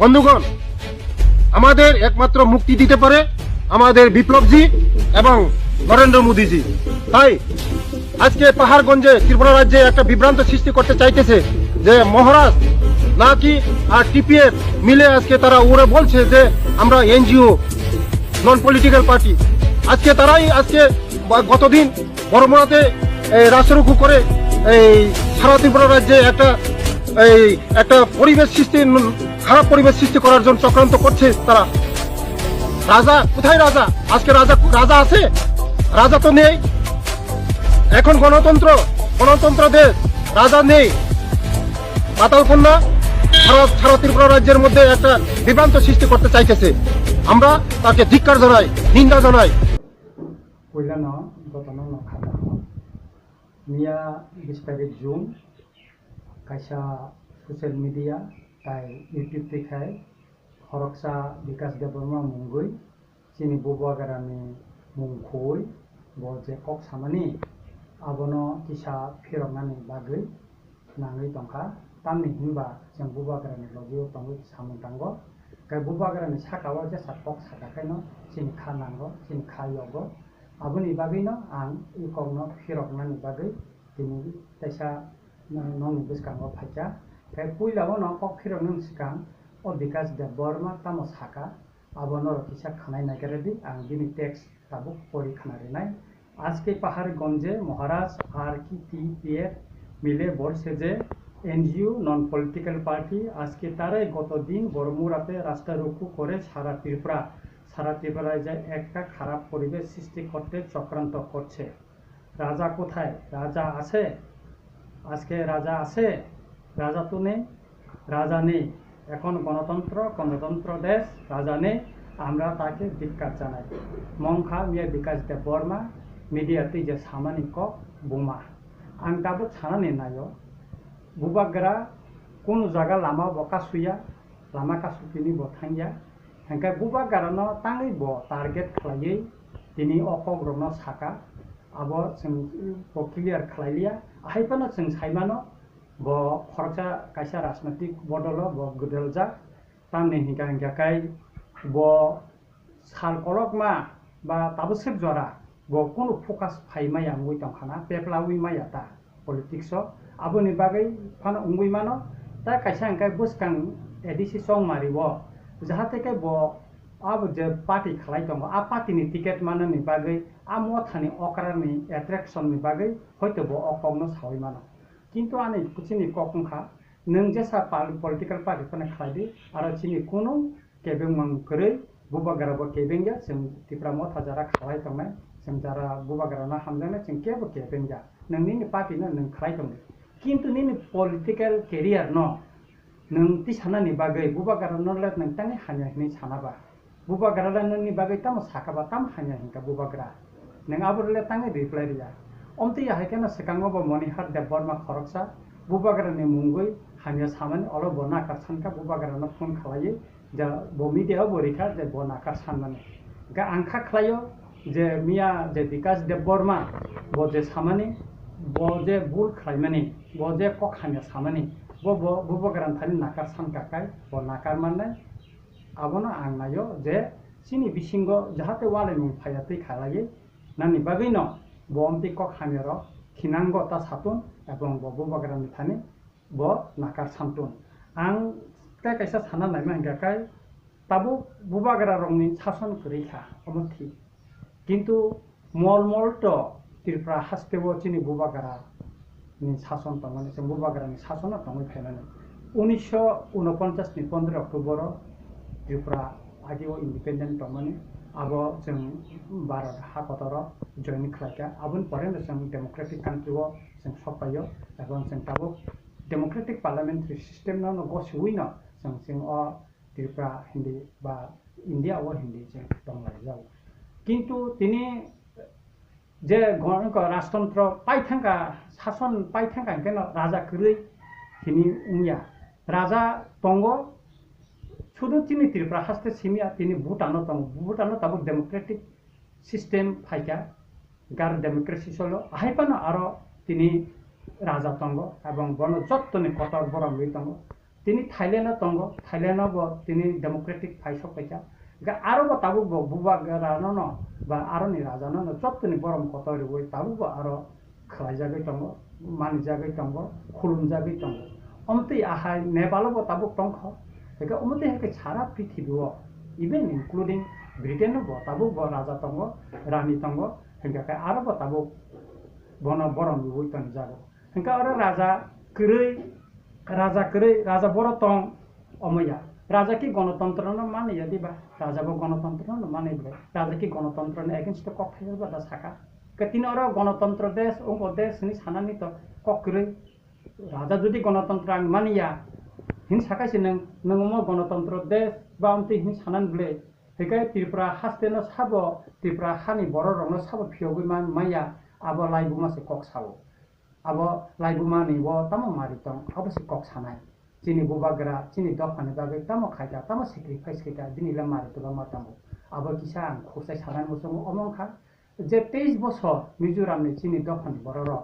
বন্ধুগণ, আমাদের একমাত্র মুক্তি দিতে পারে আমাদের বিপ্লবজি এবং নরেন্দ্র মোদীজি। তাই আজকে পাহাড়গঞ্জে ত্রিপুরা রাজ্যে একটা বিভ্রান্ত সৃষ্টি করতে চাইতেছে যে মহারাজ নাকি আর টিপিএফ মিলে আজকে তারা ওরা বলছে যে আমরা এনজিও নন পলিটিক্যাল পার্টি। আজকে তারাই আজকে গতদিন বড়মরাতে রাস্তারুখু করে এই সারা ত্রিপুরা রাজ্যে একটা পরিবেশ সৃষ্টি, খারাপ পরিবেশ সৃষ্টি করার জন্য চক্রান্ত করছে তারা। রাজা কোথায়? রাজা আজকে রাজা আছে? রাজা তো নেই। এখন গণতন্ত্র দেশ, রাজা নেই। পাতাল কন্যা সারা ত্রিপুরা রাজ্যের মধ্যে একটা বিভ্রান্ত সৃষ্টি করতে চাইতেছে। আমরা তাকে ধিক্কার জানাই, নিন্দা জানাই। मिया 20 तारिख जून कायसा ससियेल मिडिया ताई यूट्यूब देखाय खरकसा बिकाश देबबर्मा मुंगै चिनि बबागारानि मुंखै बजे कक सामानि आबनो किसा फिरनानि बागै नाङै दंखा तामनि हिनबा जों बबागारानि लगियो दंगै सामंतांगो गाय बबागारानि साकावा जे साकक साकाखायनो चिनि खानांगो चिनि खायगो aboni bagay no ang ikong no hirok na ni bagay tini taisa nong biskang o phaja kay puila o no kok hirok nang sikang o BIKASH DEBBARMA tamo saka abono kisa khanai na keredi ang bini text tabuk pori khanari nai আজকে পাহাড়গঞ্জে মহারাজ আর কি TPF মিলে বলছে যে NGO non political party আজকে তারাই গতদিন বড়মুরাতে রাস্তা রুখু করে সারা ত্রিপুরায় যে একটা খারাপ পরিবেশ সৃষ্টি করতে চক্রান্ত করছে। রাজা কোথায়? রাজা আছে? আজকে রাজা আছে? রাজা তো নেই, রাজা নেই। এখন গণতন্ত্র দেশ, রাজা নেই। আমরা তাকে ধিক্কার জানাই। মংখা মিয়া বিকাশ দেববর্মা মিডিয়াতে যে সামানি কক বোমা आं दाबो सानानै नायो बुबाग्रा कोन जागा लामा बका सुया लामा कासुपिनि बथांया हंका बुबाग्रानो तांगै ब टारगेट खालायै दिनै अकग्रनो साका आबो जों क्लियार खालायलिया आहायपानो जों सायमानो ब खरचा कायसा राजनैतिक बदल ब गदलजा तामनि हिंगाकाय ब साल कलकमा बा ताबो सेब जरा bo kono focus phaimaya ngui tongkhana peplawi maya ta politics aboni bagai phana ungui mano ta kaisa angkai buskang edisi song maribo jahate kai bo abo je party khalai tongo a party ni ticket manani bagai a mothani okrani attraction ni bagai hoyto bo okongno sawi mano kintu ani kuchini kokongkha nung jesa political party phana khlaidi aro chini kono kebeng mang korei bubagra bo kebengya जों तिप्रा मथा जरा खालाय तंनाय जों जरा बुबाग्राना हामजाना जों केबो केबेंजा नोंनि पार्टीनो नों खालाय तंग किन्तु निनि पॉलिटिकल कैरियर न नों ति सानानि बागै बुबाग्रानो ले नोंतांनि हान्या हिनि सानाबा बुबाग्राला नोंनि बागै ताम साकाबा ताम हान्या हिंका बुबाग्रा नों आबरले तांनि रिप्लाय रिया अमति हायकेना सेकांगो बो मनिहार देबबर्मा खरकसा बुबाग्रानि मुंगै हान्या सामानि अल बना कारसानका बुबाग्रानो फोन खालायै जा बो मीडिया बोरिखा जे बनाकार सानमाने गा आंखा खलायो जे मिया जे बिकाश देबबर्मा बो जे सामानि बो जे बुल खलायमानि बो जे कखान्या सामानि बो बुबग्रान थानि नाकार सानकाकाय बो नाकार माननाय आबनो आं नायो जे सिनि बिसिंगो जाहाते वाले मुं फायातै खालायै नानि बागैनो बो अमति कखान्या र खिनांगो ता सातुन एबं बो बुबग्रान थानि बो नाकार सानतुन आं kaisa sana naima hinggakai tabu bubagra rongni sason korikha omothi kintu mol to Tripura hastebo chini bubagra ni sason tongani se bubagra ni sason tongoi phainani 1949 ni 15 Oktober Tripura ajibo independent tongani abo जों भारत हादराव join खालायका आबुन परेन जों democratic country ओ जों सफायो एबं जों Tabo democratic पार्लियामेंटारि system न गसुइनो जों Tripura Hindi बा इंडिया ओ हिंदी जों दंलाय जाव किन्तु तिनि जे गणक राजतंत्र पाइथांका शासन पाइथांका केन राजा करै तिनि उया राजा तंगो सुदु तिनि Tripura हास्ते सिमिया तिनि भुटानो ताबो डेमोक्रेटिक सिस्टेम फाइका गार डेमोक्रेसी सलो हाइपानो आरो तिनि राजा तंगो एवं बन जत्तनि cutter Baram तंगो tini Thailand tongo Thailand bo tini democratic phai sok paja ga aro bo tabu bo buba gara no ba aro ni raja no chot ni borom koto ri boi tabu bo aro khlai jagai tongo man jagai tongo khulum jagai tongo omti ahai Nepal bo tabu tongkho ga omti he chara prithibi bo even including Britain bo tabu bo raja tongo rani tongo hingga ka aro bo tabu bono borom boi ton jago hingga aro raja kerei raja boro tong omoya raja ki গণতন্ত্র no mane ya diba raja bo গণতন্ত্র no mane diba raja ki গণতন্ত্র no against to kok phai ba da saka ketin ora গণতন্ত্র desh ong desh ni sanani to kok kerei raja jodi গণতন্ত্র ang mania hin saka sineng nangmo গণতন্ত্র desh ba amti hin sanan ble hekai tripura haste no sabo tripura hani boro rong no sabo phiogui man maya abo lai buma se kok sabo abo laibuma ni bo tamo maritong abo si kok sanai chini bubagra chini dofani bagai tamo khaita tamo sacrifice kita dini la marito ba matamo abo kisang khosai saran mosong omong kha je 23 বছর Mizoram ni chini dofani bororo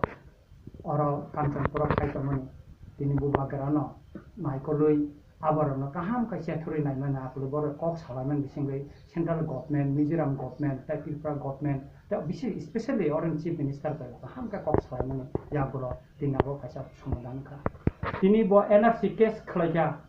oro kanchanpura khaita mani tini bubagra no maikolui abor no kaham kaisia thuri nai mana akulu bor kok salaman bisingai central government mizoram government ta tripura government ta bisi especially orange chief minister ta kaham ka kok salaman ya boro tinabo kaisa samadan ka tini bo nrc case khlaja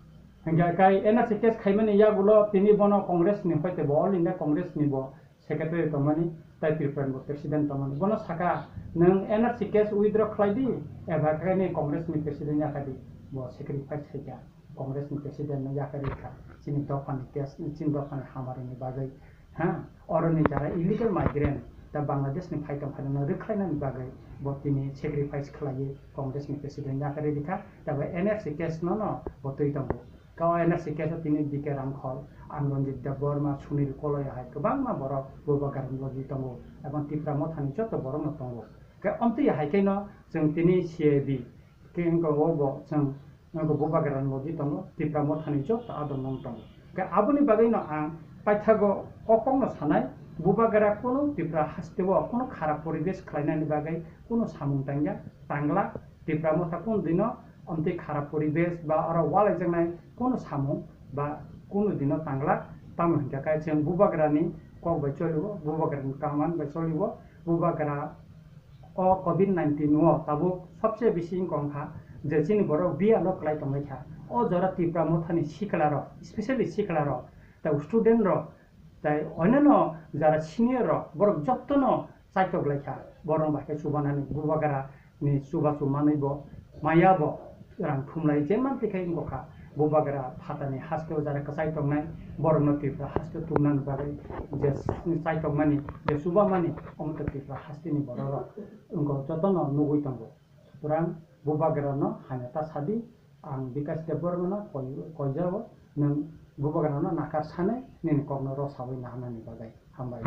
hingga kai nrc case khaimani ya gulo tini bono congress ni hoite bo all india congress ni bo secretary tomani ta tripura bo president tomani bono saka nang nrc case withdraw khlaidi eba kai ni congress ni president ya kadi bo sacrifice khaja Congress ni presiden no yakari ka chini dofan kes chini dofan hamar ni bagai ha oro ni jara illegal migrant ta Bangladesh ni phaitam phana rikhlaina ni bagai botini sacrifice khlai Congress ni presiden yakari dikha ta NFC kes no botoi tambo ka NFC kes tini dike ramkhol RANJIT DEBBARMA sunil kolaya hai kobang ma borok bobagaran logi tambo abang tipra mothani joto borok no tambo ka omti hai kaino jeng tini CAB kengko obo jeng nangko bobagaran logi tongo tipra mothani jot adon nong tongo ka aboni bagai no ang paithago kokong no sanai bobagara kono tipra hastebo kono kharap poribesh khlainani bagai kono samung tangya tangla tipra motha kon dino amte kharap poribesh ba ora wala jangnai kono samung ba kono dino tangla tam hingga kai jeng bobagarani kok bai cholibo bobagarani kaman bai cholibo bobagara o COVID-19 o tabo सबसे बेसी कमखा जे चिनि बरो बिया लो क्लाइ तमै खा ओ जरा तिप्रा मोथानि सिखला र specially सिखला र त student र त अन्यन जरा senior र बरो जत्तो न साइतो ग्लाइ खा बरो बाके सुबानानि बुबागारा नि सुबा सुमानै बो माया बो रां थुमलाइ जेमान तिखै गखा बुबागारा फातानि हास्को जरा कसाइ तंनाय बरो न तिप्रा हास्को तुमनान बारै जे साइतो मानि जे सुबा मानि अमत तिप्रा हास्तिनि बरो र उंगो जत्तो न नुगुइ तंगो Kurang bubagarano hanya tasadi ang BIKASH DEBBARMA koijawo nang bubagarano nakar sane nin kogno rosawi nahana ni bagai hambai